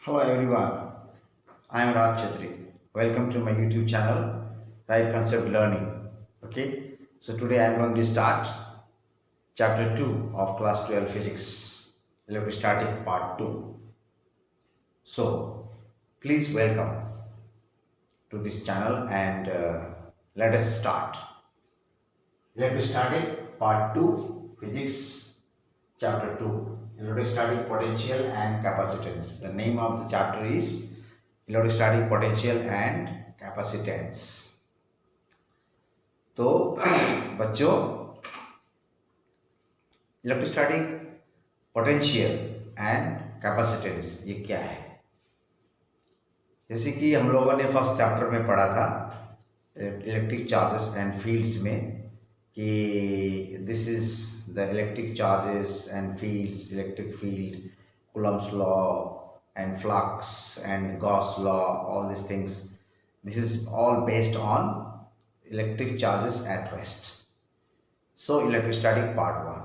Hello everyone, I am Raj Chetri. Welcome to my YouTube channel, Right Concept Learning. Okay, so today I am going to start chapter 2 of class 12 physics, electrostatic part 2. So, please welcome to this channel and let us start. Electrostatic part 2 physics chapter 2, electrostatic potential and capacitance. The name of the chapter is electrostatic potential and capacitance. तो बच्चों, electrostatic potential and capacitance ये क्या है? जैसे कि हम लोगों ने फर्स्ट चैप्टर में पढ़ा था इलेक्ट्रिक चार्जेस एंड फील्ड्स में कि this is the electric charges and fields, electric field, Coulomb's law and flux and Gauss law, all these things. This is all based on electric charges at rest. So electrostatic part 1.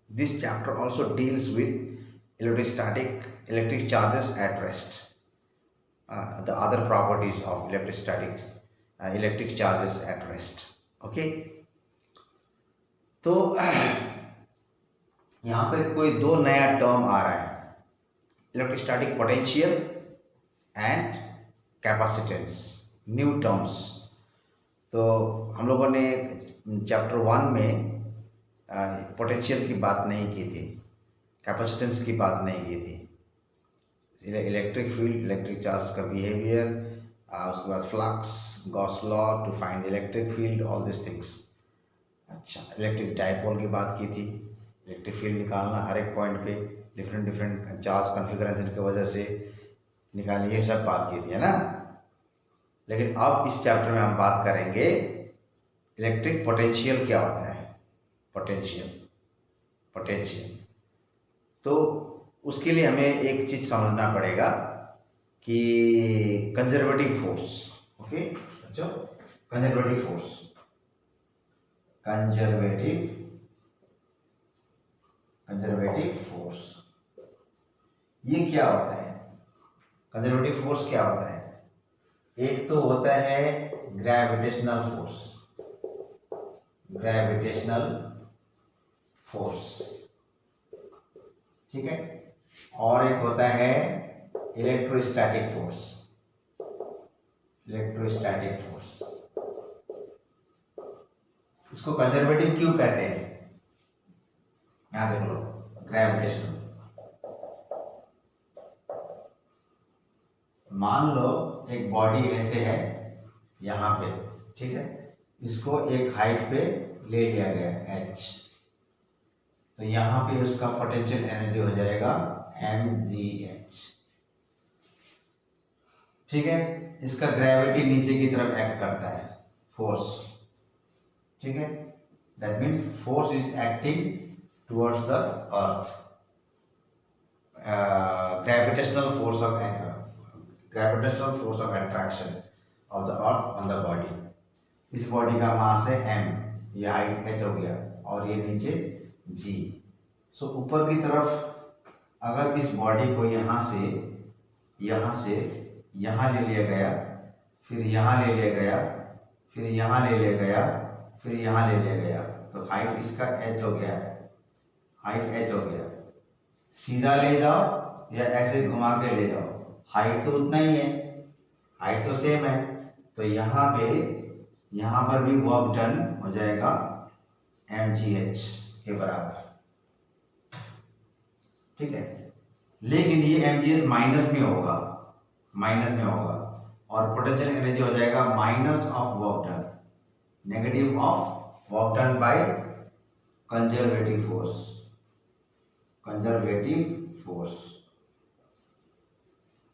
This chapter also deals with electric charges at rest. The other properties of electric charges at rest. Okay. तो यहाँ पे कोई दो नया term आ रहा है, electrostatic potential and capacitance, new terms. तो हम लोगों ने चैप्टर 1 में पोटेंशियल की बात नहीं की थी, कैपेसिटेंस की बात नहीं की थी. इलेक्ट्रिक फील्ड, इलेक्ट्रिक चार्ज का बिहेवियर, उसके बाद flux, Gauss law to find electric field, all this things. अच्छा, इलेक्ट्रिक डायपोल की बात की थी, इलेक्ट्रिक फील्ड निकालना हर एक पॉइंट पे डिफरेंट चार्ज कॉन्फ़िगरेशन की वजह से निकालनी, ये सब बात की थी, है ना. लेकिन अब इस चैप्टर में हम बात करेंगे इलेक्ट्रिक पोटेंशियल क्या होता है. पोटेंशियल तो उसके लिए हमें एक चीज़ समझना पड़ेगा कि कंजर्वेटिव फोर्स. ओके बच्चों, कंजर्वेटिव फोर्स ये क्या होता है? कंजर्वेटिव फोर्स क्या होता है? एक तो होता है ग्रेविटेशनल फोर्स, ठीक है, और एक होता है इलेक्ट्रोस्टैटिक फोर्स. इसको कंजर्वेटिव क्यों कहते हैं? यहां देख लो, ग्रेविटेशनल. मान लो एक बॉडी ऐसे है यहाँ पे, ठीक है, इसको एक हाइट पे ले लिया गया h, तो यहाँ पे उसका पोटेंशियल एनर्जी हो जाएगा mgh, ठीक है. इसका ग्रेविटी नीचे की तरफ एक्ट करता है, फोर्स, ठीक है. That means force is acting towards the earth. Gravitational force of attraction of the earth on the body. इस बॉडी का मास है m, ये हाइट h हो गया, और ये नीचे g. सो ऊपर की तरफ अगर इस बॉडी को यहाँ से यहाँ ले लिया गया, फिर यहाँ ले लिया गया, फिर यहाँ ले लिया गया, फिर यहाँ ले लिया गया, तो हाइट इसका h हो गया, सीधा ले जाओ या ऐसे घुमा के ले जाओ, हाइट तो उतना ही है, हाइट तो सेम है. तो यहाँ पर भी वर्क डन हो जाएगा mgh के बराबर, ठीक है. लेकिन ये mgh माइनस में होगा, और पोटेंशियल एनर्जी हो जाएगा minus of work done, negative of work done by conservative force.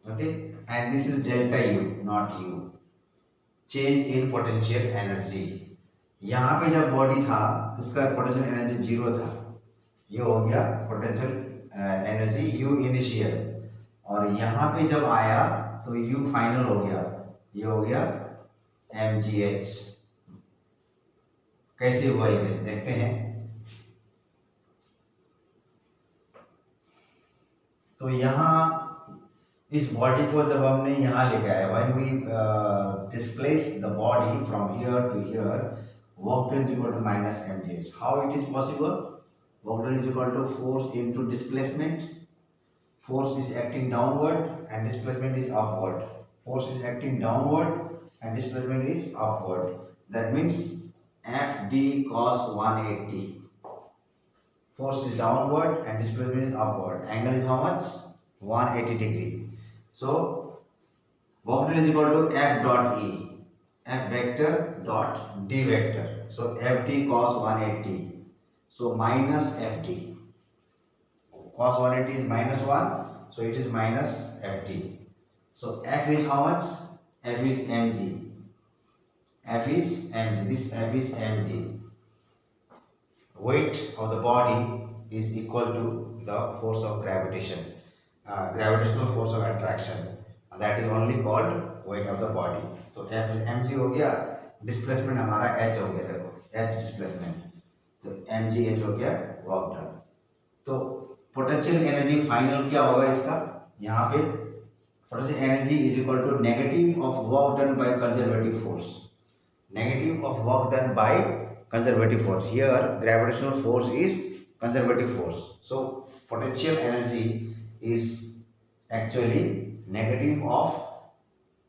Okay, and this is delta U, not U. Change in potential energy. यहाँ पे जब बॉडी था उसका पोटेंशियल एनर्जी 0 था, ये हो गया पोटेंशियल एनर्जी U इनिशियल, और यहाँ पे जब आया तो U फाइनल हो गया, ये हो गया mgh. कैसे हुआ ये देखते हैं. तो यहाँ इस बॉडी को जब हमने यहाँ लेके आए, when we displace the body from here to here, work done is equal to minus mg. How it is possible? Work done is equal to force into displacement. Force is acting downward and displacement is upward. Force is acting downward and displacement is upward. That means FD cos 180. Force is downward and displacement is upward. Angle is how much? 180 degree. So work done is equal to F dot E. F vector dot D vector. So FD cos 180. So minus FD. Cos 180 is minus 1, so it is minus Ft. So F is how much? F is mg. F is mg. This F is mg. Weight of the body is equal to the force of gravitation, gravitational force of attraction. That is only called weight of the body. So F is mg हो गया, displacement हमारा h हो गया, देखो h displacement. तो mg h हो गया, work done. तो पोटेंशियल एनर्जी फाइनल क्या होगा इसका? यहाँ पे potential energy is equal to negative of work done by conservative force. Negative of work done by conservative force. Here gravitational force is conservative force. So potential energy is actually negative of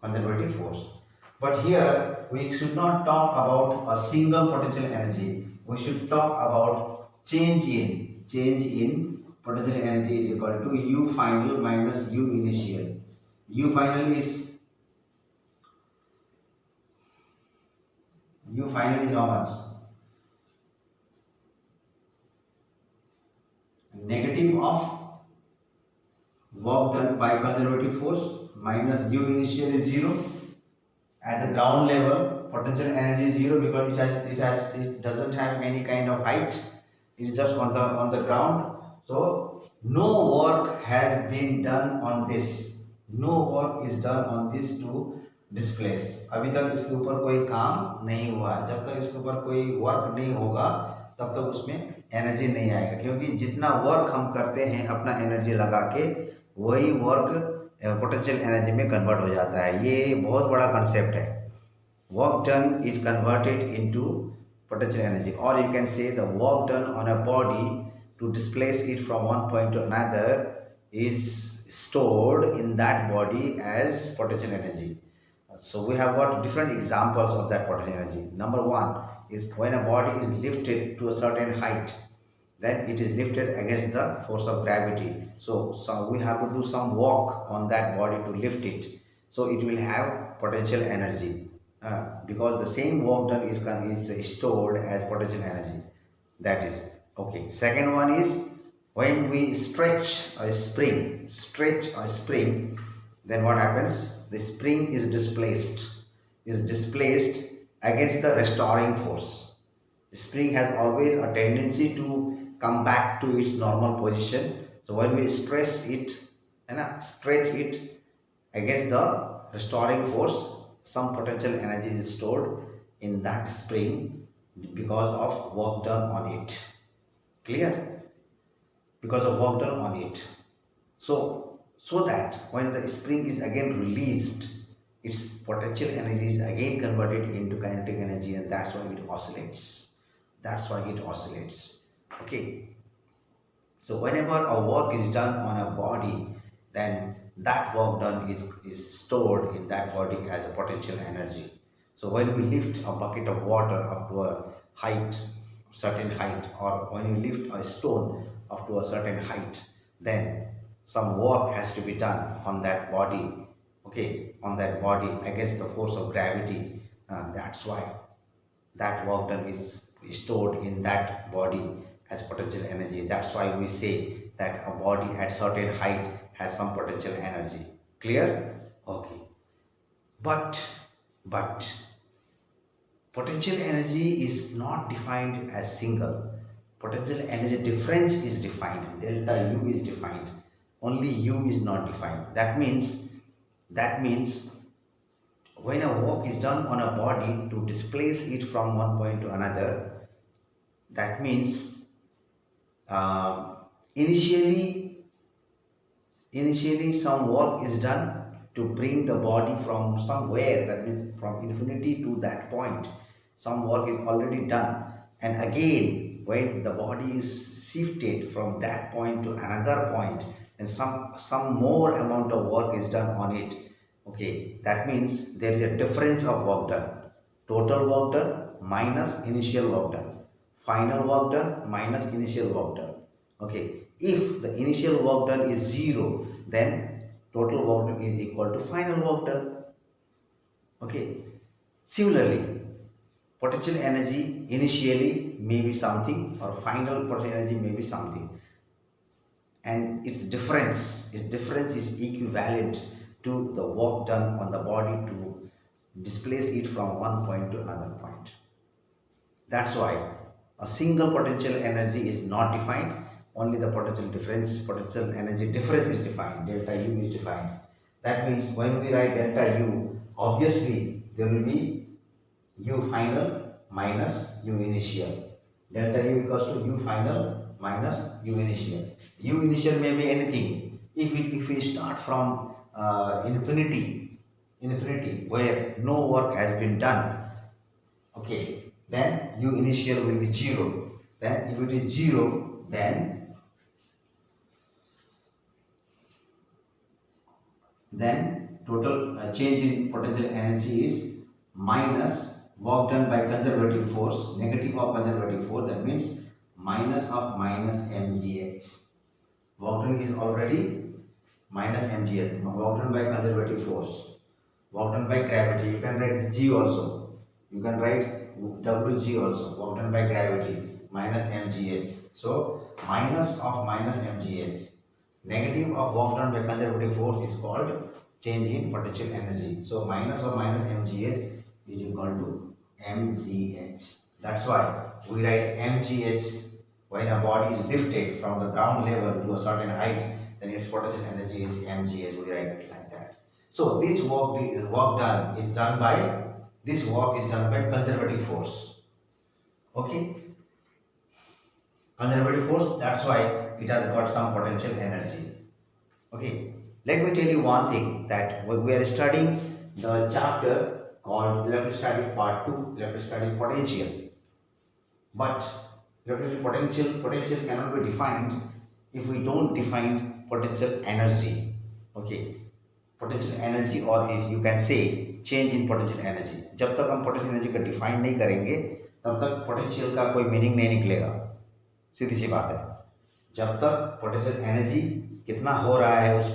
conservative force. But here we should not talk about a single potential energy. We should talk about change in potential energy is equal to U final minus U initial. U final is how much? Negative of work done by conservative force minus U initial is 0. At the ground level, potential energy is 0 because it doesn't have any kind of height. It is just on the ground. So no work has been done on this. No work is done on this to displace. अभी तक इसके ऊपर कोई काम नहीं हुआ. जब तक इसके ऊपर कोई वर्क नहीं होगा तब तक उसमें एनर्जी नहीं आएगा, क्योंकि जितना वर्क हम करते हैं अपना एनर्जी लगा के, वही वर्क पोटेंशियल एनर्जी में कन्वर्ट हो जाता है. ये बहुत बड़ा कंसेप्ट है. Work done is converted into potential energy, or you can say the work done on a body to displace it from one point to another is stored in that body as potential energy. So we have got different examples of that potential energy. Number one is when a body is lifted to a certain height, then it is lifted against the force of gravity. So we have to do some work on that body to lift it, so it will have potential energy. Because the same work done is stored as potential energy. That is okay. Second one is when we stretch a spring, then what happens? The spring is displaced against the restoring force. The spring has always a tendency to come back to its normal position. So when we stretch it against the restoring force, some potential energy is stored in that spring because of work done on it. Clear? Because of work done on it. So that when the spring is again released, its potential energy is again converted into kinetic energy, and that's why it oscillates. Okay. So whenever a work is done on a body, then that work done is stored in that body as a potential energy. So when we lift a bucket of water up to a certain height, or when we lift a stone up to a certain height, then some work has to be done on that body, against the force of gravity. That's why that work done is stored in that body as potential energy. That's why we say that a body at certain height has some potential energy. Clear? Okay. But potential energy is not defined as single. Potential energy difference is defined. Delta U is defined. Only U is not defined. That means when a work is done on a body to displace it from one point to another, initially some work is done to bring the body from somewhere, that means from infinity to that point. Some work is already done, and again when the body is shifted from that point to another point, and some more amount of work is done on it. Okay, that means there is a difference of work done. Total work done minus initial work done. Final work done minus initial work done. Okay, if the initial work done is 0, then total work done is equal to final work done. Okay, similarly, potential energy initially may be something, or final potential energy may be something, and its difference is equivalent to the work done on the body to displace it from one point to another point. That's why a single potential energy is not defined, only the potential energy difference is defined, delta U is defined. That means when we write delta U, obviously there will be U final minus U initial. Delta U equals to U final minus U initial. U initial may be anything. If we start from infinity where no work has been done, okay, then U initial will be 0. Then if it is 0, then total change in potential energy is minus work done by conservative force, negative of conservative force, that means minus of minus mgh. Work done is already minus mgh, work done by conservative force, work done by gravity. You can write g also, you can write wg also, work done by gravity minus mgh. So minus of minus mgh, negative of work done by conservative force is called change in potential energy. So minus of minus mgh is equal to mgh. That's why we write mgh when a body is lifted from the ground level to a certain height, then its potential energy is mgh. We write it like that. So this work is done by conservative force. Okay, conservative force. That's why it has got some potential energy. Okay, let me tell you one thing, that we are studying the chapter called electrostatic part 2, electrostatic potential. But electrostatic potential cannot be defined if we don't define potential energy. Okay, potential energy, or if you can say change in potential energy. जब तक हम potential energy का define नहीं करेंगे, तब तक potential का कोई meaning नहीं निकलेगा. सीधी सी बात है. जब तक पोटेंशियल एनर्जी कितना हो रहा है उस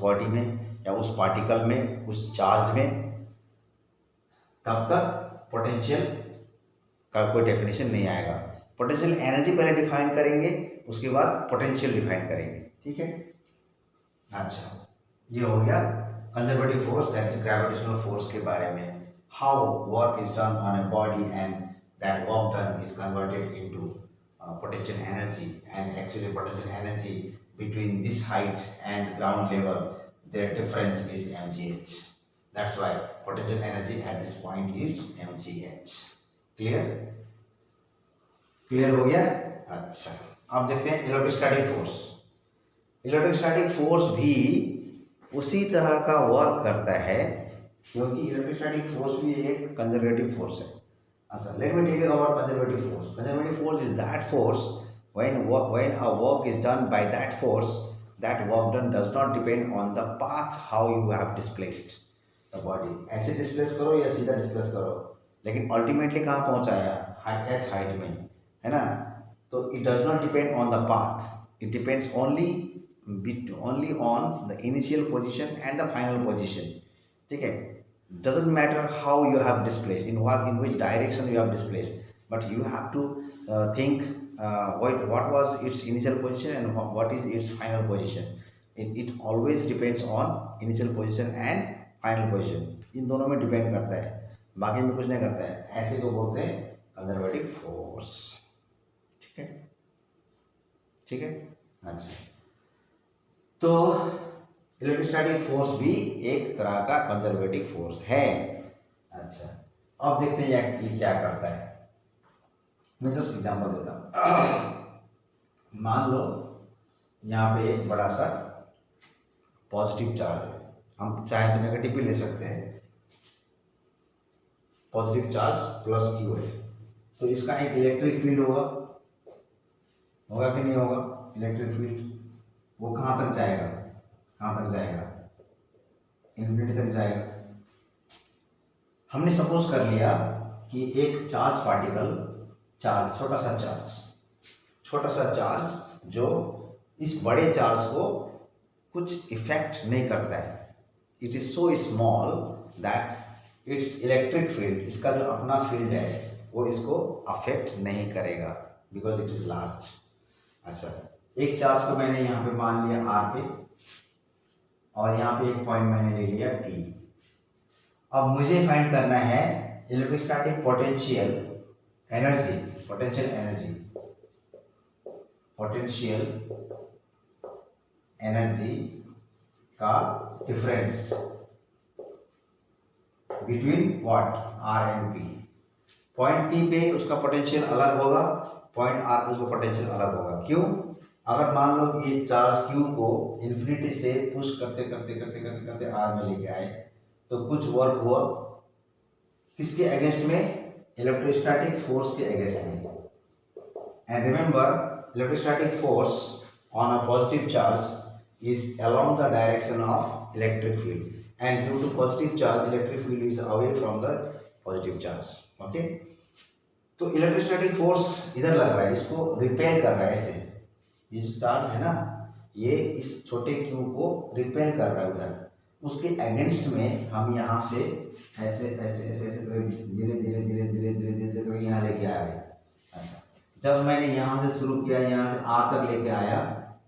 बॉडी में या उस पार्टिकल में, उस चार्ज में, तब तक पोटेंशियल का कोई डेफिनेशन नहीं आएगा. पोटेंशियल एनर्जी पहले डिफाइन करेंगे, उसके बाद पोटेंशियल डिफाइन करेंगे. ठीक है. अच्छा, ये हो गया conservative force, that is gravitational force के बारे में. How work is done on a body and that work done is converted into potential energy. And actually potential energy between this height and ground level, their difference is mgh. That's why potential energy at this point is mgh. Clear हो गया. अच्छा, अब देखते हैं electrostatic force. Electrostatic force भी उसी तरह का वर्क करता है, क्योंकि इलेक्ट्रोस्टैटिक फोर्स भी एक कंजर्वेटिव फोर्स है. Let me tell you about conservative force. Conservative force is that force when a work is done by that force, that work done does not depend on the path how you have displaced the body. ऐसे displace करो या सीधा displace करो, लेकिन ultimately कहाँ पहुँचाया, h height में, है ना. तो it does not depend on the path. It depends only on the initial position and the final position. ठीक है. Doesn't matter how you have displaced, in which direction you have displaced, but you have to think what was its initial position and what is its final position. It always depends on initial position and final position. इन दोनों में depend करता है, बाकी में कुछ नहीं करता है. ऐसे को बोलते हैं कंजर्वेटिव फोर्स. ठीक है. अच्छा, तो इलेक्ट्रोस्टैटिक फोर्स भी एक तरह का कंजर्वेटिव फोर्स है. अच्छा, अब देखते हैं ये क्या करता है. मैं जस्ट एग्जांपल देता हूँ. मान लो यहाँ पे एक बड़ा सा पॉजिटिव चार्ज है, हम चाहे तो नेगेटिव भी ले सकते हैं। पॉजिटिव चार्ज प्लस क्यू है, तो इसका एक इलेक्ट्रिक फील्ड होगा कि नहीं होगा? इलेक्ट्रिक फील्ड वो कहाँ तक जाएगा? कहाँ तक जाएगा? इन्फिनिटी तक जाएगा। हमने सपोज कर लिया कि एक चार्ज पार्टिकल, चार्ज, छोटा सा चार्ज जो इस बड़े चार्ज को कुछ इफेक्ट नहीं करता है। It is so small that it's electric field, इसका जो अपना फील्ड है वो इसको अफेक्ट नहीं करेगा बिकॉज इट इज लार्ज। अच्छा, एक चार्ज को मैंने यहाँ पे मान लिया R पे, और यहाँ पे एक पॉइंट मैंने ले लिया P। अब मुझे फाइंड करना है इलेक्ट्रोस्टैटिक पोटेंशियल एनर्जी, का difference between what? R and P। Point P पे उसका पोटेंशियल अलग होगा, पॉइंट R पे उसका पोटेंशियल अलग होगा। क्यों? अगर मान लो कि चार्ज Q को इन्फिनिटी से पुश करते करते R में लेके आए, तो कुछ वर्क हुआ किसके अगेंस्ट में? इलेक्ट्रोस्टैटिक फोर्स के अगेंस्ट में। And remember, electrostatic force on a positive charge is along the direction of electric field, and due to positive charge electric field is away from the positive charge. Okay, तो electrostatic force इधर लग रहा है, इसको repel कर रहा है। ऐसे ये जो चार्ज है ना, ये इस छोटे क्यू को रिपेल कर रहा है उधर, उसके अगेंस्ट में हम यहाँ से ऐसे ऐसे ऐसे ऐसे धीरे यहाँ लेके आ रहे हैं। अच्छा, जब मैंने यहाँ से शुरू किया, यहाँ से R तक लेके आया,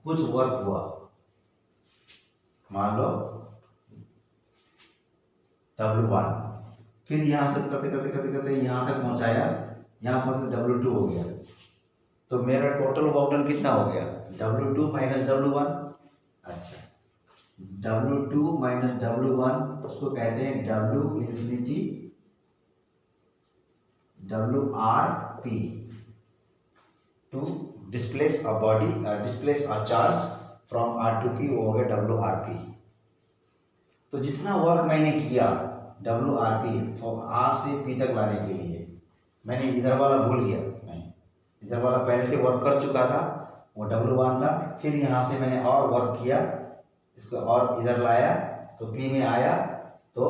कुछ वर्क हुआ, मान लो W1, फिर यहाँ से करते यहाँ तक पहुँचाया, यहाँ पर W2 हो गया, तो मेरा टोटल वर्क डन कितना हो गया? W2 minus W1। अच्छा, W2 माइनस W1 उसको कहते हैं W infinity WRP, to displace a body, displace a charge from R to P, हो गया WRP। तो जितना वर्क मैंने किया WRP R से P तक लाने के लिए, मैंने इधर वाला भूल गया, नहीं, इधर वाला पहले से वर्क कर चुका था, वो W1 था। फिर यहाँ से मैंने और वर्क किया, इसको और इधर लाया, तो P में आया, तो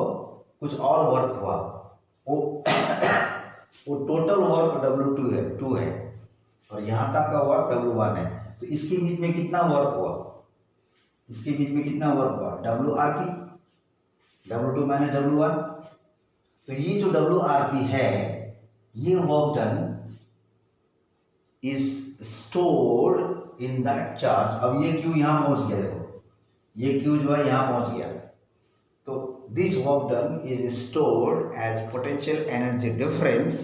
कुछ और वर्क हुआ, वो टोटल वर्क W2 है, और यहाँ तक का वर्क W1 है। तो इसके बीच में कितना वर्क हुआ? इसके बीच में कितना वर्क हुआ? WRP, W2 minus W1। तो ये जो WRP है, ये work done is stored in that charge. अब ये Q यहाँ पहुंच गया, देखो ये Q जो है यहाँ पहुंच गया, तो this work done is stored as potential energy difference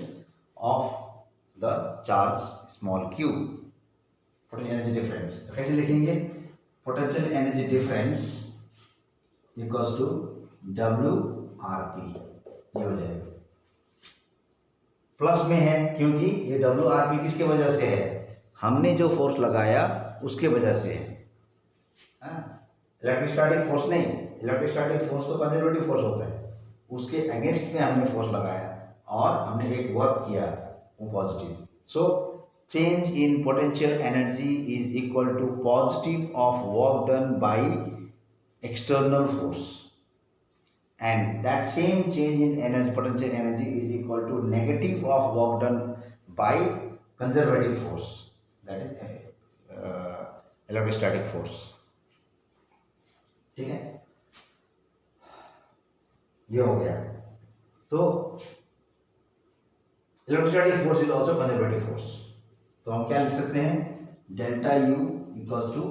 of the charge small q। Potential energy difference कैसे लिखेंगे? Potential energy difference equals to WRP, ये हो जाएगा। प्लस में है क्योंकि ये WRP किसके वजह से है? हमने जो फोर्स लगाया उसके वजह से है। इलेक्ट्रोस्टैटिक फोर्स नहीं, इलेक्ट्रोस्टैटिक फोर्स तो कंजर्वेटिव फोर्स होता है, उसके अगेंस्ट में हमने फोर्स लगाया और हमने एक वर्क किया, वो positive. So change in potential energy is equal to positive of work done by external force, and that same change in energy, potential energy is equal to negative of work done by conservative force, that is electrostatic force। ठीक है, ये हो गया। तो electrostatic force is also conservative force. तो हम क्या लिख सकते हैं? Delta U equals to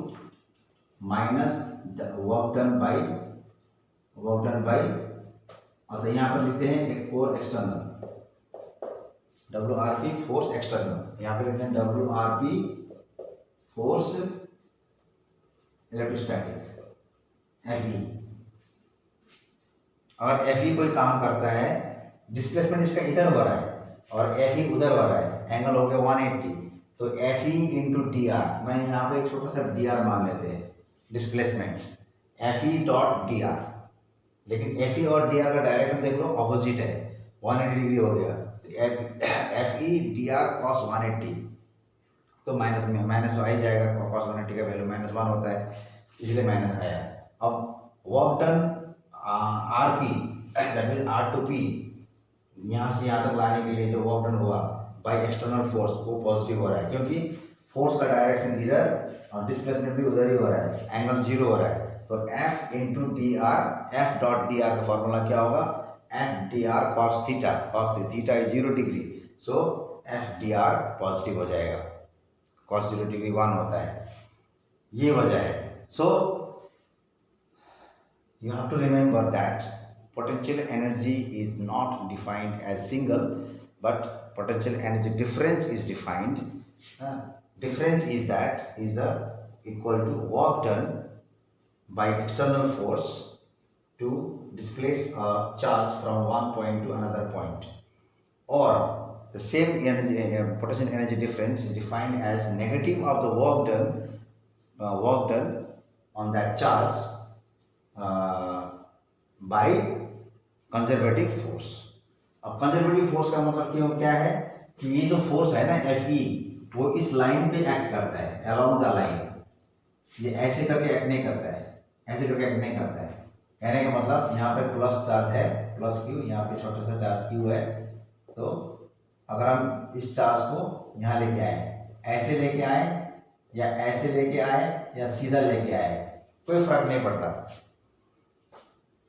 minus work done by, अच्छा यहाँ पर लिखते हैं एक और एक्सटर्नल WRP फोर्स एक्सटर्नल, यहाँ पे लिखते हैं WRP फोर्स इलेक्ट्रोस्टैटिक FE। अगर FE कोई काम करता है, डिस्प्लेसमेंट इसका इधर हो रहा है और FE उधर हो रहा है, एंगल हो गया 180, तो FE इंटू DR, मैं यहाँ पे एक छोटा सा DR मान लेते हैं डिस्प्लेसमेंट, FE.dr, लेकिन FE और dr का डायरेक्शन देख लो ऑपोजिट है, 180 डिग्री हो गया। FE.dr cos 180, तो माइनस में माइनस तो आ ही जाएगा, cos 180 का वैल्यू -1 होता है, इसलिए माइनस आया। अब work done RP, that mean R to P, यहाँ से यहाँ तक लाने के लिए जो वर्क डन हुआ बाय एक्सटर्नल फोर्स, वो पॉजिटिव हो रहा है, क्योंकि फोर्स का डायरेक्शन इधर और डिस्प्लेसमेंट भी उधर ही हो रहा है, एंगल 0 हो रहा है। तो F into D are, F.dr का फॉर्मूला क्या होगा, F.dr cos theta, cos theta is 0 degree, so F.dr positive हो जाएगा, cos 0 डिग्री 1 होता है, ये वजह है। सो you have to remember that potential energy is not defined as single, but potential energy difference is defined. Difference is the equal to work done by external force to displace a charge from one point to another point, or the same energy, potential energy difference is defined as negative of the work done on that charge bye conservative force. अब conservative force का मतलब क्यों क्या है कि ये जो force है ना Fe, वो इस लाइन पे एक्ट करता है, अलोंग द लाइन, ये ऐसे करके एक्ट नहीं करता है, ऐसे करके एक्ट नहीं करता है। कहने का मतलब यहाँ पे प्लस चार्ज है, प्लस क्यू, यहाँ पे छोटा सा चार्ज क्यू है, तो अगर हम इस चार्ज को यहाँ लेके आए, ऐसे लेके आए या ऐसे लेके आए या सीधा लेके आए, कोई फर्क नहीं पड़ता,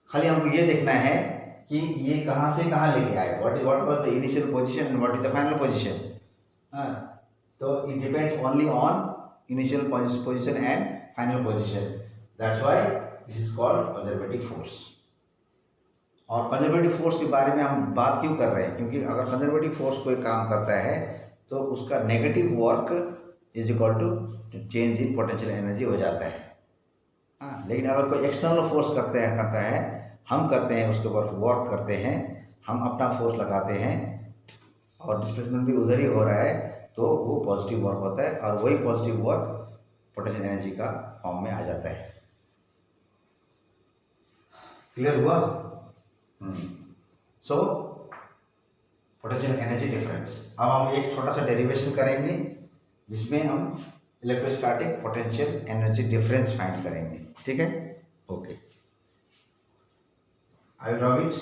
खाली हमको ये देखना है कि ये कहाँ से कहाँ लेके आए, what was the initial position and what is the final position. तो it depends only on initial position and final position, that's why this is called conservative force. और कंजर्वेटिव फोर्स के बारे में हम बात क्यों कर रहे हैं, क्योंकि अगर कंजर्वेटिव फोर्स कोई काम करता है तो उसका negative work is equal to change in potential energy हो जाता है। लेकिन अगर कोई एक्सटर्नल फोर्स करता है, हम करते हैं, उसके ऊपर वर्क करते हैं, हम अपना फोर्स लगाते हैं और डिस्प्लेसमेंट भी उधर ही हो रहा है, तो वो पॉजिटिव वर्क होता है, और वही पॉजिटिव वर्क पोटेंशियल एनर्जी का फॉर्म में आ जाता है। क्लियर हुआ? सो पोटेंशियल एनर्जी डिफरेंस। अब हम एक छोटा सा डेरिवेशन करेंगे जिसमें हम electrostatic potential energy difference find करेंगे, ठीक है? Okay, I will draw it.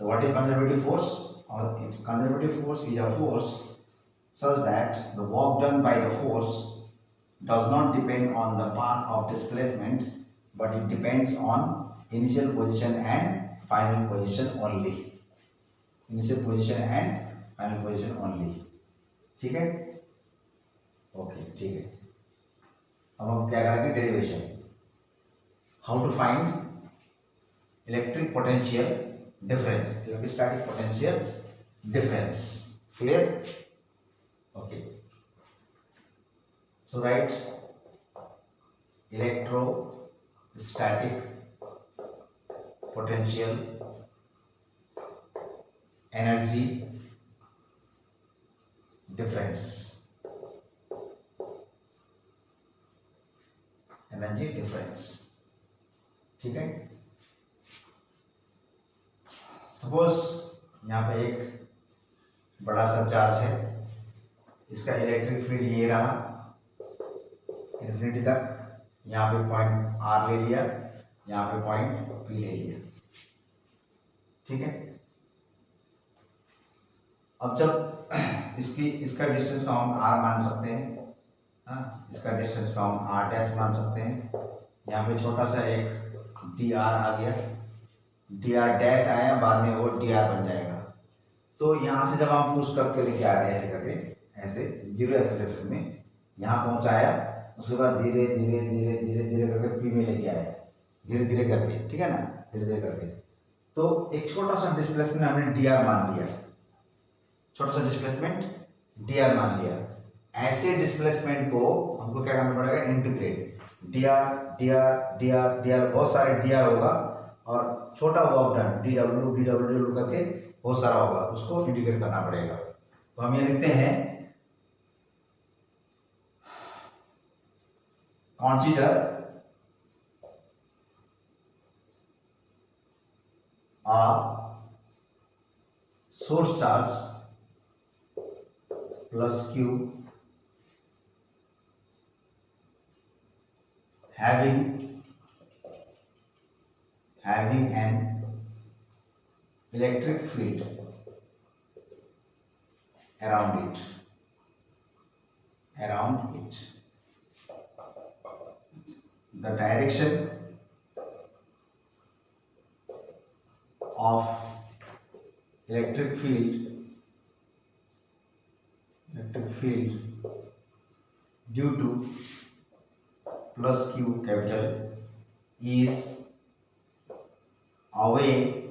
So what is conservative force? Or conservative force is a force such that the work done by the force does not depend on the path of displacement, but it depends on initial position and final position only. Initial position and final position only. ठीक है? Okay, ठीक है। अब हम क्या करेंगे, derivation. How to find electric potential difference, electrostatic potential difference. Clear? Okay, so write electrostatic potential energy difference, energy difference, ठीक है? सपोज यहाँ पे एक बड़ा सा चार्ज है, इसका इलेक्ट्रिक फील्ड ये रहा इन्फिनिटी तक, यहाँ पे पॉइंट R ले लिया, यहाँ पे पॉइंट P ले लिया, ठीक है? अब जब इसका डिस्टेंस को हम R मान सकते हैं, इसका डिस्टेंस को हम R डैश मान सकते हैं, यहाँ पे छोटा सा एक dr आ गया, dr डैश आया, बाद में वो dr बन जाएगा। तो यहाँ से जब हम पुश करके लेके आ रहे हैं ऐसे करके, ऐसे जीरो एक्सेलरेशन में यहाँ पहुँचाया, उसके बाद धीरे धीरे धीरे धीरे धीरे करके P में लेके आए, धीरे धीरे करके, ठीक है ना, धीरे धीरे करके। तो एक छोटा सा डिस्प्लेसमेंट हमने dr मान लिया, छोटा सा डिस्प्लेसमेंट dr मान लिया। ऐसे डिस्प्लेसमेंट को हमको क्या करना पड़ेगा, इंटीग्रेट, dr बहुत सारे dr होगा और छोटा वर्क डन dw करके बहुत सारा होगा, उसको इंटीग्रेट करना पड़ेगा। तो हम ये लिखते हैं, consider a source charge plus q having an electric field around it. The direction of electric field due to plus q capital is away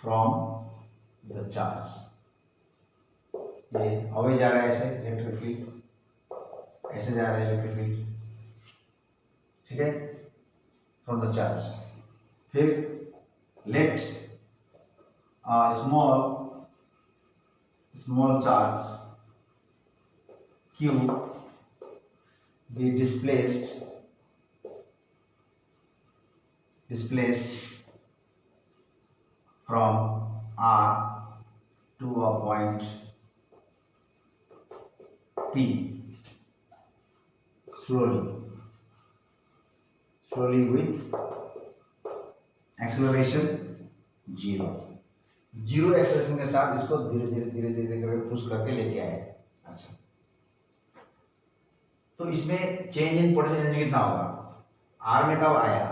from the charge. ये अवे जा रहा है ऐसे इलेक्ट्रिक फील्ड, ऐसे जा रहा है इलेक्ट्रिक फील्ड, ठीक है, फ्रॉम द चार्ज. फिर late a small charge q be displaced from r to a point p slowly with acceleration 0 acceleration के साथ इसको धीरे धीरे करके पुश करके लेके आए. अच्छा, तो इसमें चेंज इन पोटेंशियल एनर्जी कितना होगा? आर में कब आया?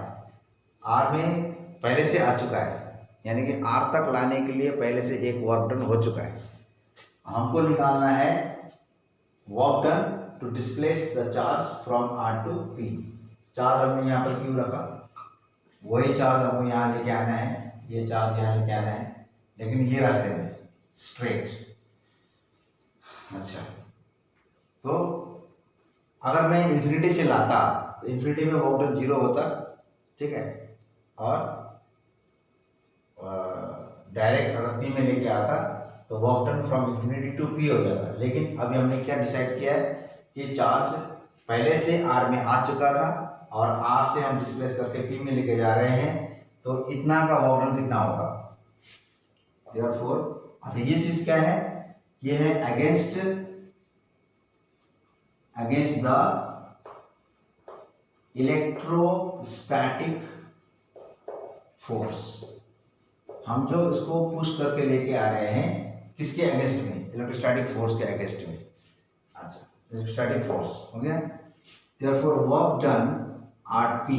आर में पहले से आ चुका है, यानी कि आर तक लाने के लिए पहले से एक वर्क डन हो चुका है. हमको निकालना है work done to displace the charge from R to P. Charge हमने यहाँ पर क्यों रखा, वही चार्ज हमको यहाँ लेके आना है, ये चार्ज यहाँ लेके आना है, लेकिन ये रास्ते में स्ट्रेट. अच्छा, तो अगर मैं इन्फिनिटी से लाता तो इन्फिनिटी में वर्क डन 0 होता, ठीक है, और डायरेक्ट अगर पी में लेके आता तो work done from infinity to P हो जाता. लेकिन अभी हमने क्या डिसाइड किया है कि चार्ज पहले से आर में आ चुका था और आर से हम डिस्प्लेस करके पी में लेके जा रहे हैं, तो इतना का वर्क डन कितना होगा. Therefore, अच्छा, ये चीज क्या है, ये है अगेंस्ट द इलेक्ट्रोस्टैटिक फोर्स. हम जो इसको पुश करके लेके आ रहे हैं किसके अगेंस्ट में? इलेक्ट्रोस्टैटिक फोर्स के अगेंस्ट में. अच्छा, इलेक्ट्रोस्टैटिक फोर्स हो गया. Therefore, work done at P,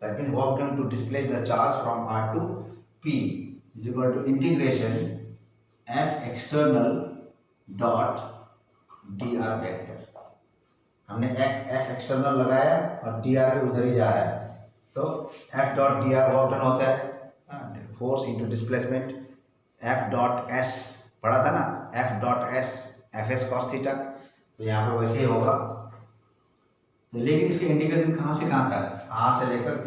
that means work done to displace the charge from R to P is equal to integration F external dot dr vector. हमने F external लगाया और dr भी उधर ही जा रहा है, तो F dot dr work done होता है force into displacement. F dot S पढ़ा था ना, F dot S Fs cos theta, तो यहाँ पर वैसे ही होगा. तो लेकिन इसके इंटीग्रेशन कहाँ से कहाँ तक? R से लेकर P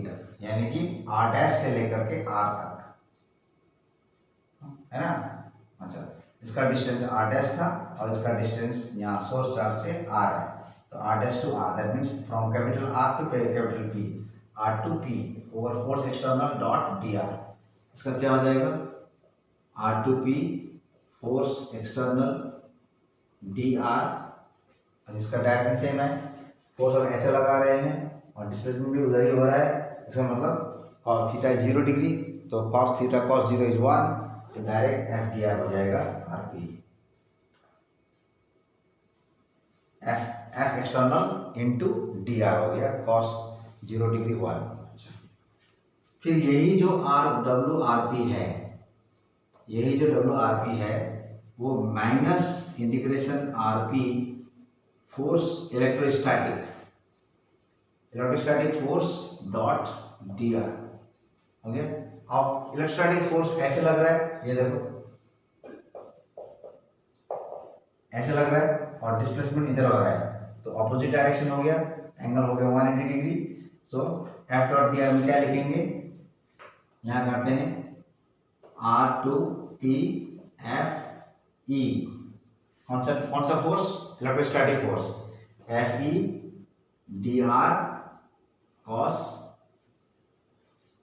तक, यानी कि R डैश से लेकर के R तक, है ना. अच्छा, इसका डिस्टेंस R डैश था और इसका डिस्टेंस यहाँ सोर्स चार्ज से R है, तो R dash to R, that means from capital R to capital P, R to P over force external dot dr. इसका क्या हो जाएगा? R to P force external dr, और इसका डायरेक्शन सेम है, फोर्स हम ऐसे लगा रहे हैं और डिस्प्लेसमेंट भी उधर ही हो रहा है. इसका मतलब cos थीटा 0 डिग्री, तो cos थीटा cos 0 इज 1, तो डायरेक्ट F dr हो जाएगा RP. F external into dr हो गया, cos 0 डिग्री 1. अच्छा, फिर यही जो WRP है, वो minus integration RP force electrostatic force dot dr हो गया. अब इलेक्ट्रोस्टैटिक फोर्स ऐसे लग रहा है, ये देखो ऐसे लग रहा है और डिस्प्लेसमेंट इधर हो रहा है, तो ऑपोजिट डायरेक्शन हो गया, एंगल हो गया 180 डिग्री. सो F डॉट dr में क्या लिखेंगे, यहाँ करते हैं R to P F E. कौन सा फोर्स? Electrostatic force. F E dr cos,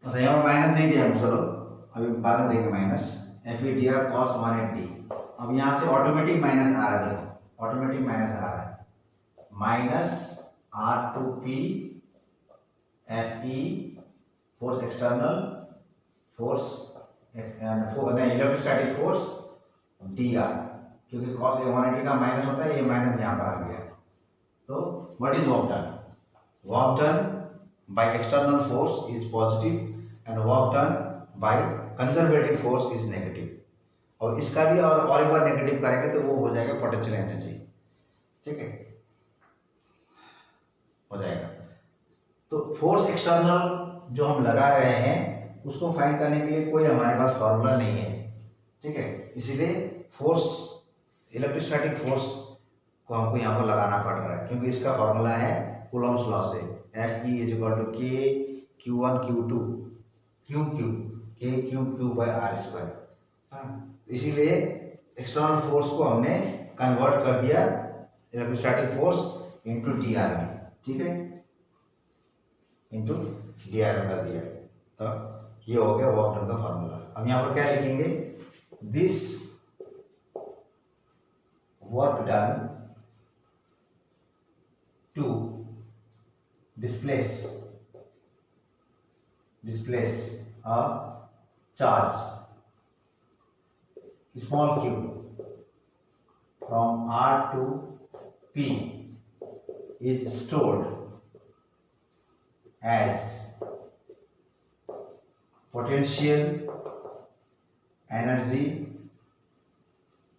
अच्छा यहाँ पर माइनस नहीं दिया हम, चलो अभी बाद में देंगे minus, F E D R cos 180। अब यहाँ से ऑटोमेटिक माइनस आ रहा है, देखो ऑटोमेटिक माइनस आ रहा है, minus R2P F E force external force electrostatic force D R, क्योंकि कॉस 180 का माइनस होता है, ये माइनस यहाँ पर आ गया। तो what is work done? Work done by external force is positive and work done by conservative force is negative. और इसका भी और एक बार नेगेटिव करेंगे तो वो हो जाएगा पोटेंशियल एनर्जी, ठीक है, हो जाएगा। तो फोर्स एक्सटर्नल जो हम लगा रहे हैं उसको फाइंड करने के लिए कोई हमारे पास फॉर्मूला नहीं है, ठीक है, इसीलिए फोर्स इलेक्ट्रोस्टैटिक फोर्स को हमको यहाँ पर लगाना पड़ रहा है, क्योंकि इसका फॉर्मूला है कूलॉम्स लॉ से, F E is equal to K Q1 Q2 Q Q K Q Q by R square. इसीलिए एक्सटर्नल फोर्स को हमने कन्वर्ट कर दिया electrostatic force into D R में, ठीक है, इनटू डी आर में कर दिया। तो ये हो गया वर्क डन का फॉर्मूला। अब यहाँ पर क्या लिखेंगे, this work done to displace a charge small q from R to P is stored as potential energy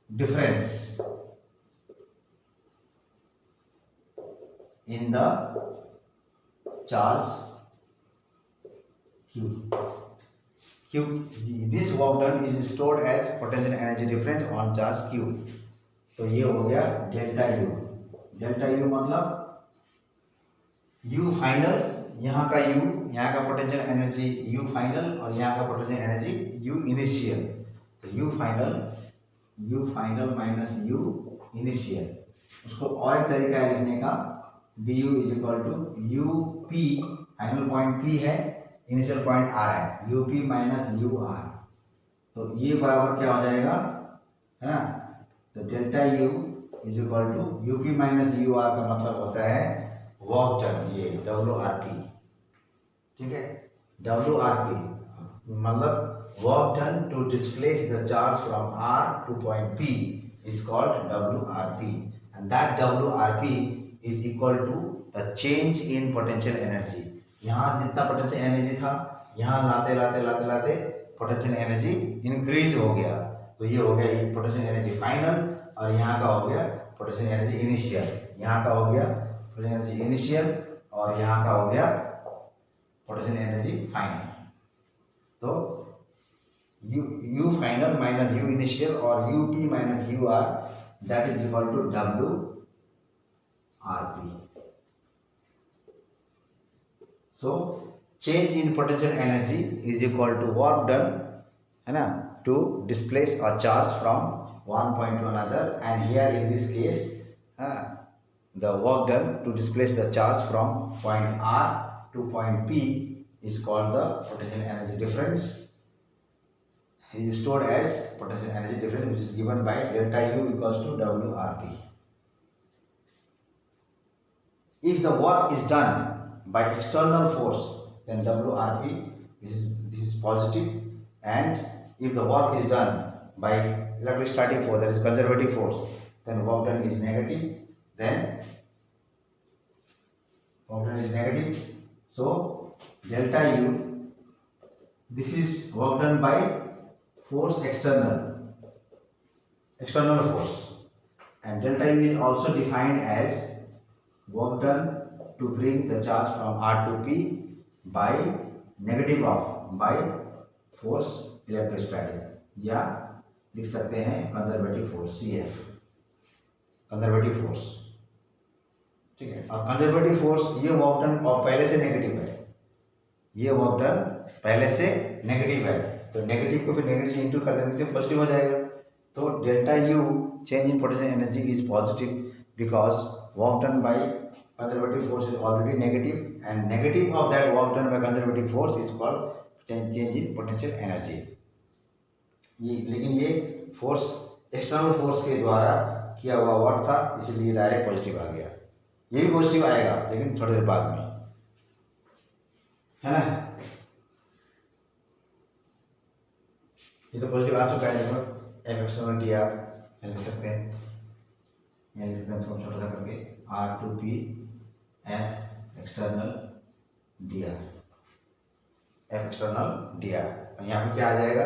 difference in the charge Q. This work done is stored as potential energy difference on charge Q. तो ये हो गया delta U। Delta U मतलब U final, यहाँ का U, यहाँ का potential energy U final और यहाँ का पोटेंशियल एनर्जी U इनिशियल। तो U final minus U initial. उसको और एक तरीका है लिखने का, du is equal to U P, final point P है, इनिशियल पॉइंट R है, U P minus U R. तो ये बराबर क्या हो जाएगा, है ना, तो delta U is equal to U P minus U R का मतलब होता है वर्क डन, ये WRP, ठीक है, WRP मतलब work done to displace the charge from R to point P is called WRP and that WRP is equal to the change in potential energy। यहाँ जितना पोटेंशियल एनर्जी था, यहाँ लाते लाते लाते लाते potential energy increase हो गया। तो ये हो गया ये पोटेंशियल एनर्जी फाइनल और यहाँ का हो गया पोटेंशियल एनर्जी इनिशियल। यहाँ का हो गया पोटेंशियल एनर्जी इनिशियल और यहाँ का हो गया पोटेंशियल एनर्जी फाइनल। तो U final minus U initial और U P minus U R that is equal to WRP। So change in potential energy is equal to work done, है ना, to displace a charge from one point to another, and here in this case the work done to displace the charge from point R to point P is called the potential energy difference. It is stored as potential energy difference, which is given by delta U equals to WRP. If the work is done by external force, then WRP this is positive, and if the work is done by electrostatic force, that is conservative force, then work done is negative. Then work done is negative. So delta U, this is work done by force external force, and delta U is also defined as work done to bring the charge from R to P by negative of by force electrostatic, या लिख सकते हैं conservative force CF, conservative force, ठीक है। और conservative force ये work done और पहले से नेगेटिव है, ये वर्क डन पहले से नेगेटिव है, तो नेगेटिव को फिर नेगेटिव से इंटू कर देने से पॉजिटिव हो जाएगा। तो delta U change in potential energy is positive because work done bye conservative force is already negative, and negative of that work done by conservative force is called change in potential energy. लेकिन ये force external force के द्वारा किया हुआ work था, इसलिए direct positive आ गया। ये भी पॉजिटिव आएगा लेकिन थोड़ी देर बाद में, है ना। ये तो पॉजिटिव आ चुका है लगभग। एफ एक्सटर्नल डी आर लिख सकते हैं, थोड़ा छोटा सा करके R to P F external D R, F external D R. यहाँ पे क्या आ जाएगा,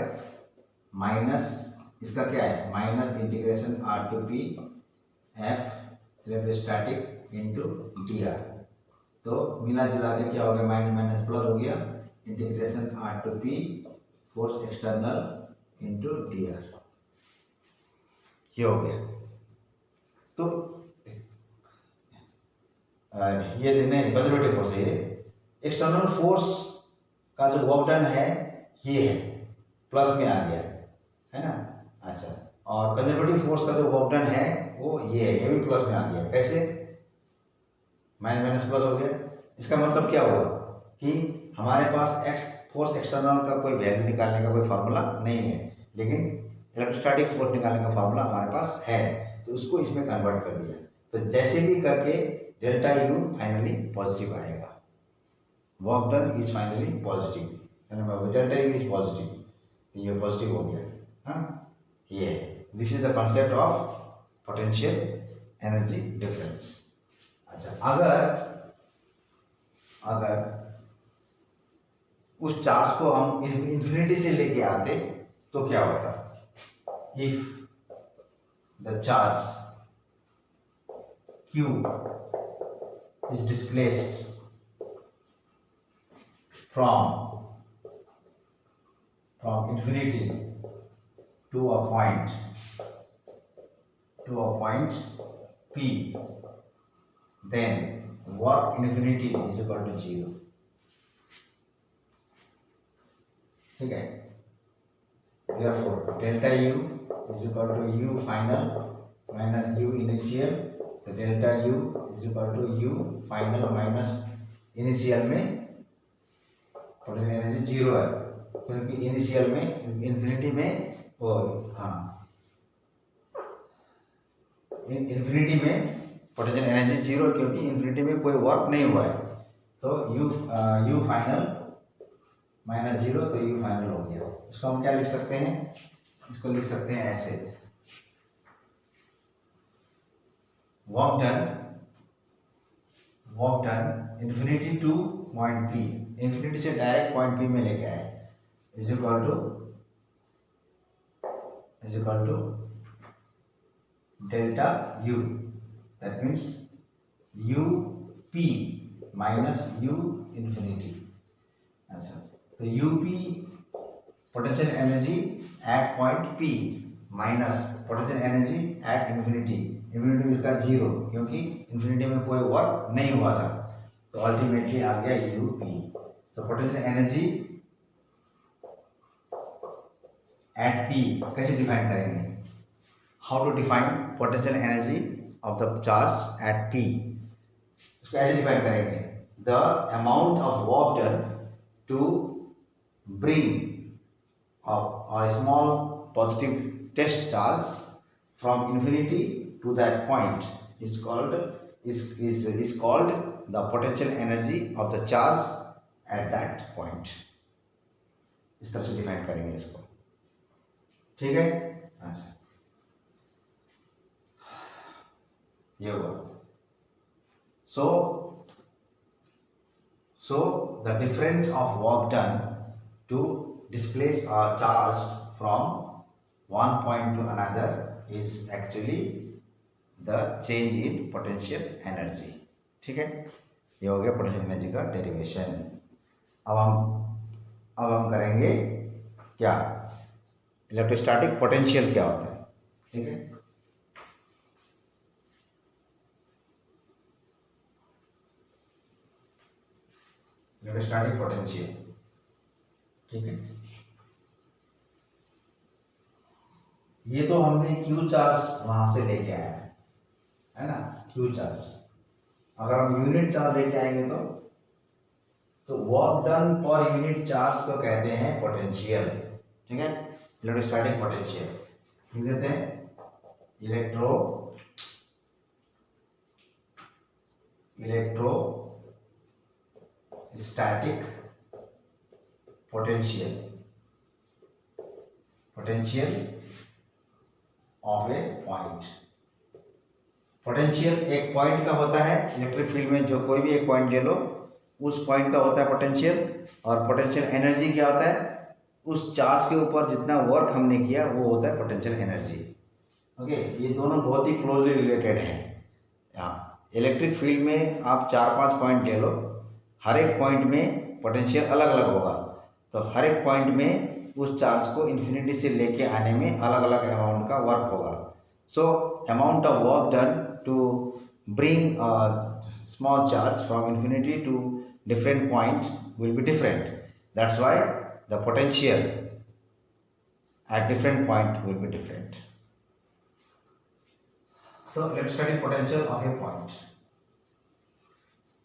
माइनस इसका क्या है, minus integration R to P F electrostatic into D R. तो मिला जुला के क्या हो गया, माइनस माइनस प्लस हो गया, integration R to P force external into D R, ये हो गया। तो ये देखने कंजर्वेटिव फोर्स है, ये एक्सटर्नल फोर्स का जो वर्क डन है ये है, प्लस में आ गया है ना। अच्छा, और कंजर्वेटिव फोर्स का जो वर्क डन है वो ये है, ये भी प्लस में आ गया। कैसे, माइनस माइनस प्लस हो गया। इसका मतलब क्या हुआ कि हमारे पास एक्स फोर्स एक्सटर्नल का कोई वैल्यू निकालने का कोई फार्मूला नहीं है, लेकिन इलेक्ट्रोस्टैटिक फोर्स निकालने का फार्मूला हमारे पास है, तो उसको इसमें कन्वर्ट कर दिया। तो जैसे भी करके डेल्टा यू फाइनली पॉजिटिव आएगा, work done is finally positive, delta U is positive, ये पॉजिटिव हो गया। हाँ, ये this is the concept of potential energy difference. अच्छा, अगर उस चार्ज को हम इन्फिनिटी से लेके आते तो क्या होता, if the charge Q is displaced from infinity to a point P, then work infinity is equal to 0। ठीक है, therefore delta U is equal to U final minus U initial। तो delta U is equal to U final minus initial में potential energy zero है, क्योंकि initial में infinity में वो infinity में पोटेंशियल एनर्जी जीरो, क्योंकि इन्फिनिटी में कोई वर्क नहीं हुआ है। तो U फाइनल माइनस जीरो, तो U फाइनल हो गया। इसको हम क्या लिख सकते हैं, इसको लिख सकते हैं ऐसे, work done infinity to point P, infinity से डायरेक्ट पॉइंट P में लेके आए, is equal to delta U, that means UP minus U infinity. अच्छा, तो UP potential energy at point P minus potential energy at infinity, infinity में इसका zero, क्योंकि infinity में कोई वर्क नहीं हुआ था, तो अल्टीमेटली आ गया UP। तो पोटेंशियल एनर्जी एट P कैसे डिफाइन करेंगे, how to define potential energy of the charge at P, इसको ऐसे डिफाइन करेंगे, the amount of work done to bring a small positive test charge from infinity to that point is called the potential energy of the charge at that point। इस तरह से define करेंगे इसको, ठीक है। अच्छा, ये हुआ। So the difference of work done to displace a charge from one point to another is actually the change in potential energy। ठीक है, ये हो गया पोटेंशियल एनर्जी का डेरिवेशन। अब हम करेंगे क्या, इलेक्ट्रोस्टैटिक पोटेंशियल क्या होता है। ठीक है, इलेक्ट्रोस्टैटिक पोटेंशियल, ठीक है। ये तो हमने क्यू चार्ज वहां से लेके आया है ना, क्यू चार्ज। अगर हम यूनिट चार्ज लेके आएंगे तो work done per unit charge को कहते हैं पोटेंशियल। ठीक है, इलेक्ट्रोस्टैटिक पोटेंशियल लिख देते हैं, electrostatic potential of A point. Potential एक पॉइंट का होता है, इलेक्ट्रिक फील्ड में जो कोई भी एक पॉइंट ले लो, उस पॉइंट का होता है पोटेंशियल। और पोटेंशियल एनर्जी क्या होता है, उस चार्ज के ऊपर जितना वर्क हमने किया वो होता है पोटेंशियल एनर्जी। ओके, ये दोनों बहुत ही क्लोजली रिलेटेड हैं। हाँ, इलेक्ट्रिक फील्ड में आप 4-5 पॉइंट ले लो, हर एक पॉइंट में पोटेंशियल अलग अलग होगा, तो हर एक पॉइंट में उस चार्ज को इन्फिनिटी से लेके आने में अलग अलग अमाउंट का वर्क होगा। So amount of work done to bring small charge from infinity to different point will be different. That's why the potential at different point will be different. So let's study potential of a point.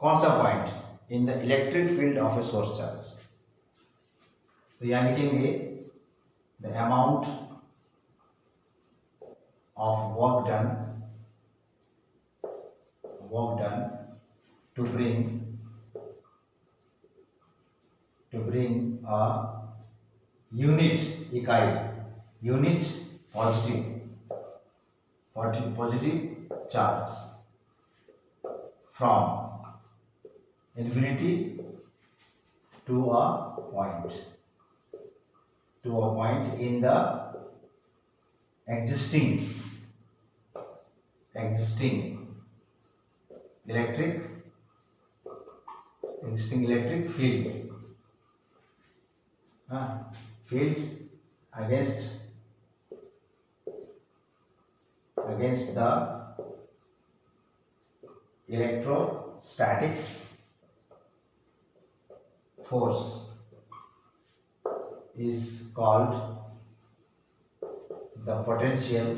कौन सा point? In the electric field of a source charge. तो यहाँ लिखेंगे the amount of work done to bring a unit इकाई positive charge from infinity to a point in the existing electric field against the electrostatic force is called the potential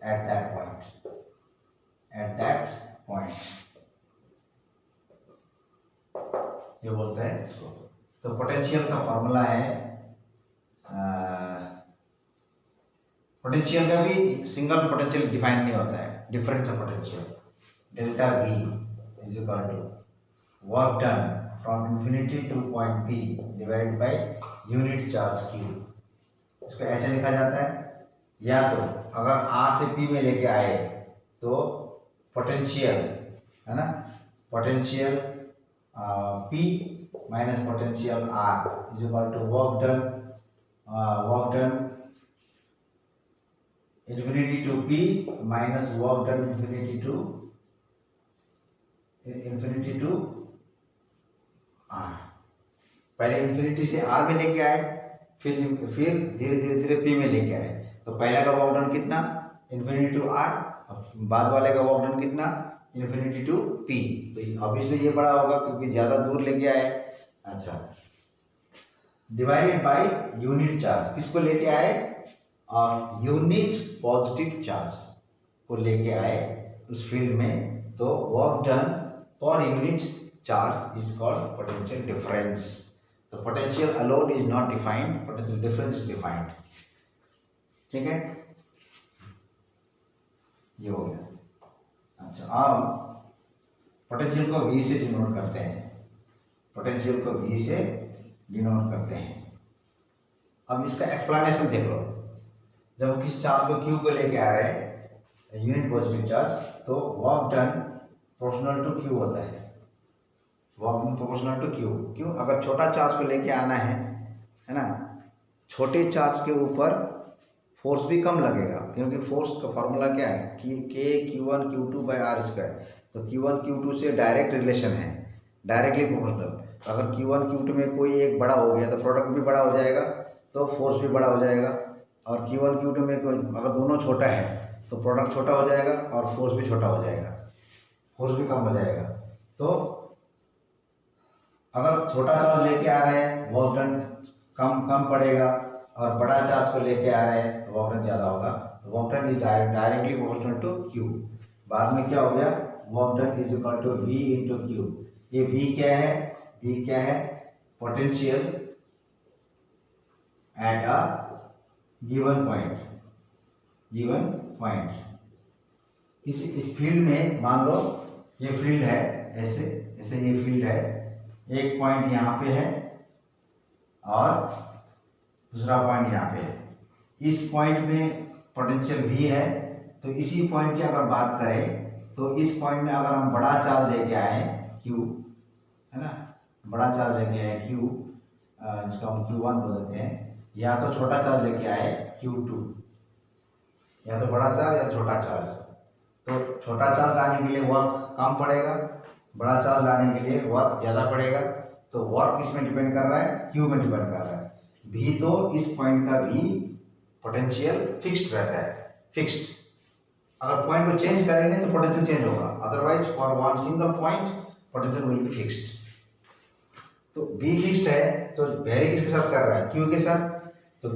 at that point ये बोलते हैं इसको। तो potential का formula है, potential का भी सिंगल पोटेंशियल डिफाइन नहीं होता है, difference of potential delta V is equal to work done from infinity to point P divide by unit charge Q। इसको ऐसे लिखा जाता है, या तो अगर R से P में लेके आए तो पोटेंशियल है ना, potential P minus potential R is equal to work done infinity to P minus work done infinity to R। पहले इन्फिनिटी से R में लेके आए, फिर धीरे P में लेके आए। तो पहला का वर्क डन कितना, इन्फिनिटी टू R, बाद वाले का वर्क डन कितना, इन्फिनिटी टू P। तो ऑब्वियसली ये बड़ा होगा क्योंकि ज़्यादा दूर लेके आए। अच्छा, डिवाइडेड बाय यूनिट चार्ज, किसको लेके आए, और यूनिट पॉजिटिव चार्ज को लेके आए उस फील्ड में, तो work done per unit charge is called potential difference. तो potential alone is not defined, potential difference is defined. ठीक है, ये हो गया। अच्छा, अब पोटेंशियल को V से डिनोट करते हैं, अब इसका एक्सप्लेनेशन देख लो। जब किसी चार्ज को Q को लेके आ रहे हैं यूनिट पॉजिटिव चार्ज, तो work done proportional to Q होता है, work done proportional to Q। क्यों, अगर छोटा चार्ज को लेके आना है ना, छोटे चार्ज के ऊपर फोर्स भी कम लगेगा, क्योंकि फोर्स का फॉर्मूला क्या है, K Q1 Q2 by R square. तो Q1 Q2 से डायरेक्ट रिलेशन है, डायरेक्टली प्रोपोर्शनल। अगर Q1 Q2 में कोई एक बड़ा हो गया तो प्रोडक्ट भी बड़ा हो जाएगा, तो फोर्स भी बड़ा हो जाएगा। और Q1 Q2 में कोई अगर दोनों छोटा है तो प्रोडक्ट छोटा हो जाएगा और फोर्स भी छोटा हो जाएगा, फोर्स भी कम हो जाएगा। तो अगर छोटा चार्ज लेके आ रहे हैं वर्क डन कम पड़ेगा, और बड़ा चार्ज को लेके आ रहे हैं तो वर्क डन ज़्यादा होगा। Work done is directly proportional to Q. बाद में क्या हो गया, work done is equal to V into Q. ये वी क्या है, वी क्या है, potential at a given point, given point. इस फील्ड में मान लो ये फील्ड है, ऐसे ऐसे ये फील्ड है, एक पॉइंट यहाँ पे है और दूसरा पॉइंट यहाँ पे है। इस पॉइंट में पोटेंशियल V है, तो इसी पॉइंट की अगर बात करें तो इस पॉइंट में अगर हम बड़ा चार्ज लेके आए Q, है ना, बड़ा चार्ज लेके आए Q, जिसको हम Q1 बोलते हैं, या तो छोटा चार्ज लेके आए Q2, या तो बड़ा चार्ज या छोटा चार्ज। तो छोटा चार्ज लाने के लिए वर्क कम पड़ेगा, बड़ा चार्ज लाने के लिए वर्क ज़्यादा पड़ेगा। तो वर्क किस में डिपेंड कर रहा है, Q में डिपेंड कर रहा है। V तो इस पॉइंट का V पोटेंशियल फिक्स्ड रहता है, फिक्स्ड। अगर पॉइंट को चेंज करेंगे तो पोटेंशियल चेंज होगा, otherwise for one single point potential will be fixed. तो V फिक्स्ड है तो वेरी किसके साथ कर रहा है, Q के साथ। तो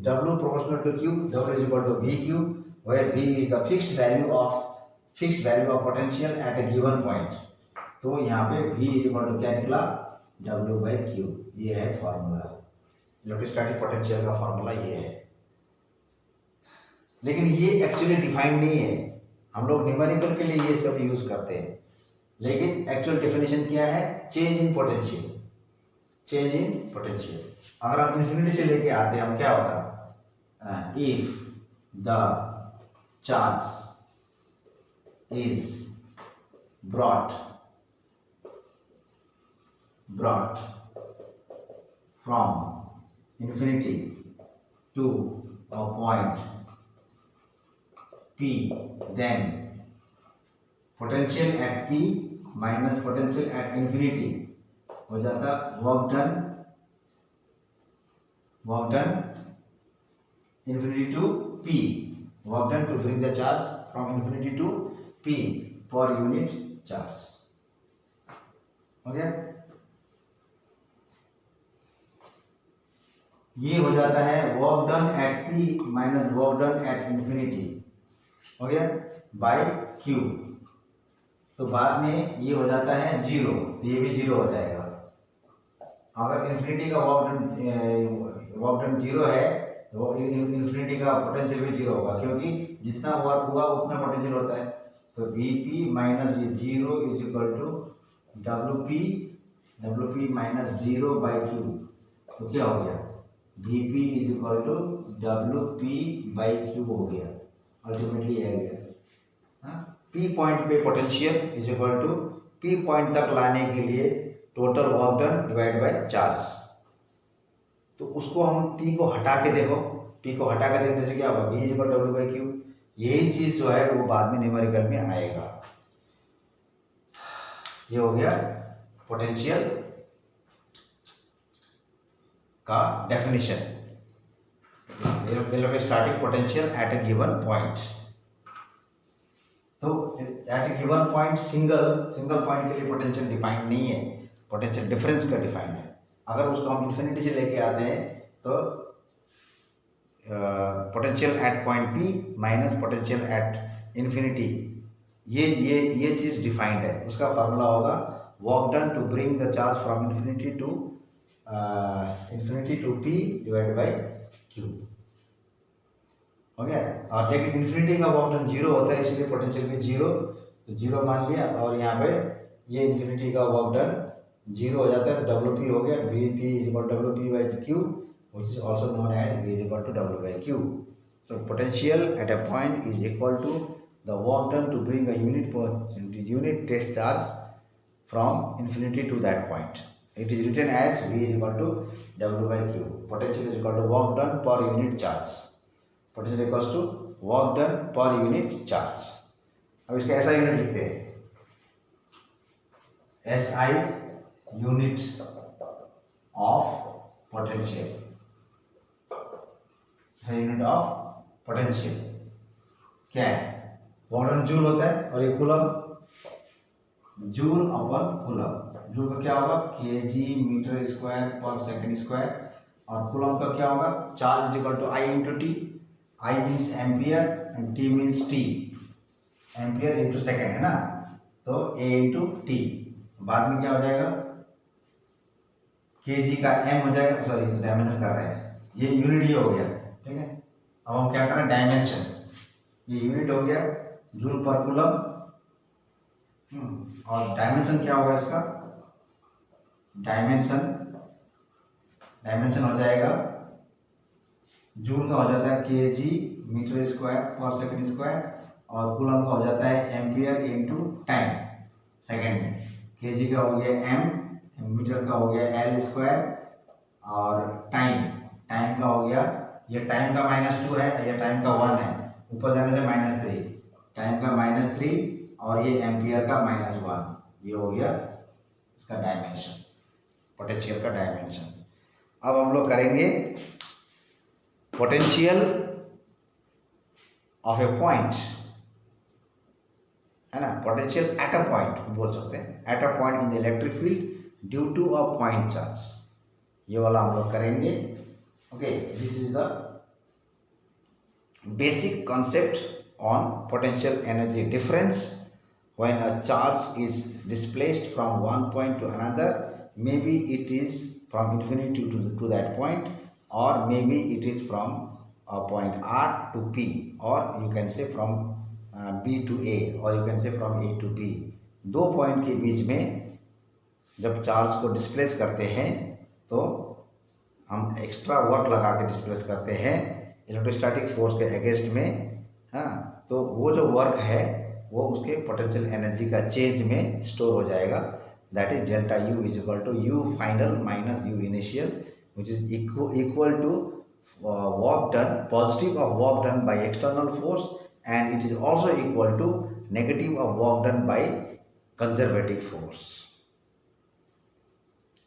W proportional to Q, W is equal to VQ, where V is the fixed value of potential at a given point. तो यहाँ पे V इज इक्वल टू क्या निकला, W बाई Q। ये है फॉर्मूला, इलेक्ट्रोस्टैटिक पोटेंशियल का formula ये है। लेकिन ये एक्चुअली डिफाइंड नहीं है, हम लोग न्यूमेरिकल के लिए ये सब यूज करते हैं, लेकिन एक्चुअल डेफिनेशन क्या है, change in potential, change in potential. अगर हम इन्फिनिटी से लेके आते हैं, हम क्या होता, if the charge is brought from infinity to a point P, then potential at P minus potential at infinity हो जाता work done infinity to P, work done to bring the charge from infinity to P per unit charge। हो गया, ये हो जाता है work done at P minus work done at infinity, हो गया, बाय Q। तो बाद में ये हो जाता है जीरो, तो ये भी जीरो हो जाएगा। अगर इन्फिनिटी का वर्क डन जीरो है तो इन्फिनिटी का पोटेंशियल भी जीरो होगा, क्योंकि जितना वर्क हुआ उतना पोटेंशियल होता है। तो Vp माइनस ये zero is equal to WP minus zero by Q। तो क्या हो गया, Vp is equal to WP by Q हो गया, अल्टीमेटली आ गया। P पॉइंट पे potential is equal to P point तक लाने के लिए total work done divide by charge. तो उसको हम P को हटा के देखो, P को हटा के देखने से क्या होगा, V is equal W by Q। यही चीज जो है वो बाद में न्यूमेरिकल में आएगा। ये हो गया पोटेंशियल का definition, electrostatic potential at a given point. तो eight a given point single point के लिए पोटेंशियल डिफाइंड नहीं है, पोटेंशियल डिफरेंस का डिफाइंड है। अगर उसको हम इन्फिनिटी से लेके आते हैं तो potential at point P minus potential at infinity, ये चीज़ डिफाइंड है। उसका फार्मूला होगा work done to bring the charge from infinity to P divide by Q, हो गया। और लेकिन इन्फिनिटी का वर्क डन जीरो होता है, इसलिए पोटेंशियल भी जीरो, तो जीरो मान लिया। और यहाँ पे ये इन्फिनिटी का वर्क डन जीरो हो जाता है, तो WP हो गया, Vp is equal to WP by Q, which is also known as V is equal to W by Q. So potential at a point is equal to the work done to bring a unit test charge from infinity to that point. It is written as V is equal to W by Q. Potential is equal to work done per unit charge. Potential equals to work done per unit charge. अब इसका SI unit लिखते हैं, SI unit of potential, unit of potential क्या है, work done joule होता है, और ये coulomb, joule upon coulomb. Joule का क्या होगा, kg metre square per second square, और कूलम का क्या होगा, charge is equal to I into T. I means ampere, and T means T, ampere into second है ना, तो ए इंटू टी, बाद में क्या हो जाएगा के जी का एम हो जाएगा, सॉरी डायमेंशन कर रहे हैं, ये यूनिट ये हो गया, ठीक है। अब हम क्या करें डायमेंशन, ये यूनिट हो गया जूल पर कूलम, और डायमेंशन क्या होगा इसका, डायमेंशन हो जाएगा जूल का हो जाता है के जी metre square per second square, और कूलम का हो जाता है एम्पियर इंटू टाइम सेकेंड में, के जी का हो गया एम, मीटर का हो गया एल स्क्वायर, और टाइम का हो गया, ये टाइम का -2 है, ये टाइम का 1 है, ऊपर जाने से -3, टाइम का -3 और ये एम्पियर का -1, ये हो गया इसका डायमेंशन, पोटेंशियल का डायमेंशन। अब हम लोग करेंगे पोटेंशियल ऑफ ए पॉइंट, है ना, पोटेंशियल एट अ पॉइंट बोल सकते हैं, at a point in the electric field due to a point charge, ये वाला हम लोग करेंगे। Okay, this is the basic concept on potential energy difference when a charge is displaced from one point to another, maybe it is from infinity to that point, or maybe it is from point R to P, or you can say from B to A, or you can say from A to B। दो point के बीच में जब charge को displace करते हैं तो हम extra work लगा के डिस्प्लेस करते हैं इलेक्ट्रोस्टैटिक फोर्स के अगेंस्ट में, हाँ, तो वो जो वर्क है वो उसके पोटेंशियल एनर्जी का चेंज में स्टोर हो जाएगा, that is delta U is equal to U final minus U initial, which is equal to work done, positive of work done by external force, and it is also equal to negative of work done by conservative force.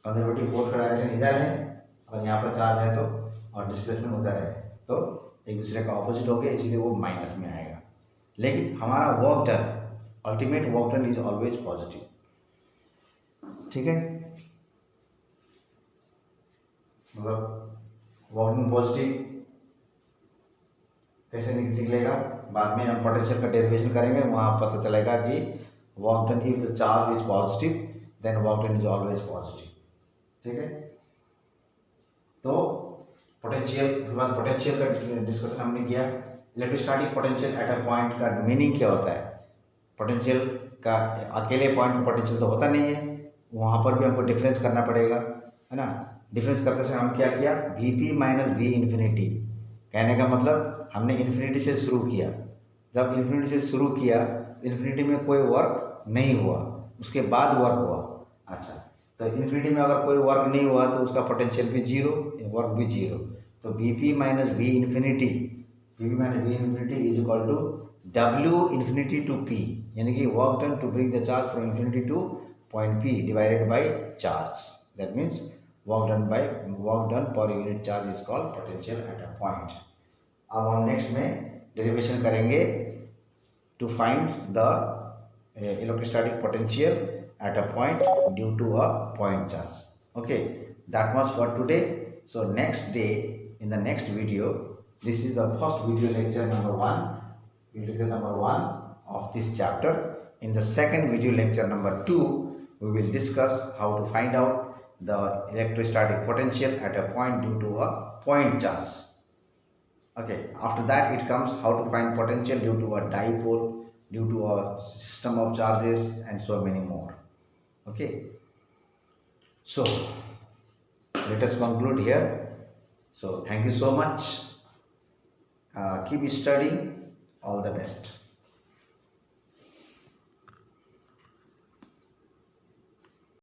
Conservative force का direction इधर है और यहाँ पर charge है तो, और displacement उधर है, तो एक दूसरे का ऑपोजिट हो गया, इसलिए वो माइनस में आएगा, लेकिन हमारा work done, ultimate work done is always positive, ठीक है, मतलब वर्क डन पॉजिटिव कैसे निकलेगा, बाद में हम पोटेंशियल का डेरिवेशन करेंगे, वहाँ पता चलेगा कि work done if the charge is positive then work done is always positive, ठीक है। तो पोटेंशियल का डिस्कशन हमने किया, electrostatic potential at a point का मीनिंग क्या होता है, पोटेंशियल का अकेले पॉइंट में पोटेंशियल तो होता नहीं है, वहाँ पर भी हमको डिफरेंस करना पड़ेगा, है ना। डिफरेंस करते समय हम क्या किया, we P minus V infinity, कहने का मतलब हमने इन्फिनिटी से शुरू किया, जब इन्फिनिटी से शुरू किया इन्फिनिटी में कोई वर्क नहीं हुआ, उसके बाद वर्क हुआ, अच्छा, तो इन्फिनिटी में अगर कोई वर्क नहीं हुआ तो उसका पोटेंशियल भी जीरो, वर्क भी जीरो, तो V P minus V infinity, V minus V infinity is equal to W infinity to P, यानी कि work done to bring the charge from infinity to point P divided by charge, that means work done per unit charge is called potential at a point. अब हम next में derivation करेंगे to find the electrostatic potential at a point due to a point charge. Okay, that much for today. So next day in the next video, this is the first video lecture number 1 of this chapter. In the second video lecture number 2, we will discuss how to find out the electrostatic potential at a point due to a point charge. Okay, after that it comes how to find potential due to a dipole, due to a system of charges, and so many more. Okay, so let us conclude here. So thank you so much. Keep studying. All the best.